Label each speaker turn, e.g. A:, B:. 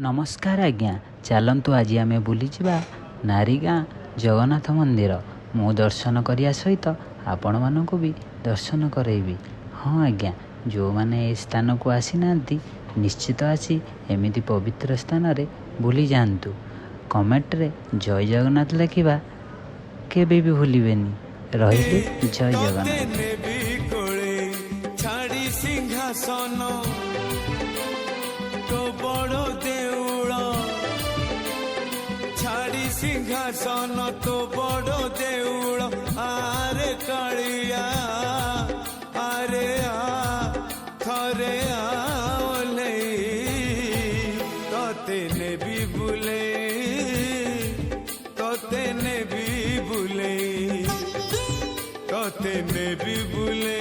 A: नमस्कार आज्ञा चलतु आज आम बुलीजा नारीगाँ जगन्नाथ मंदिर मु दर्शन करने सहित आपण मानक भी दर्शन करैबी। हाँ आज्ञा जो मैंने ए स्थान को आसी ना निश्चित आसी एमिति पवित्र स्थान रे बुली जातु। कमेंट रे जय जगन्नाथ लिखा केबे भी भूलिबेनी। रहिले जय जगन्नाथ।
B: तो बड़ो देउल छाड़ी सिंहासन तो बड़ो देउल आरे कालिया आरे थरे आले तोते ने भी बुले तोते ने भी बुले तोते ने भी बुले।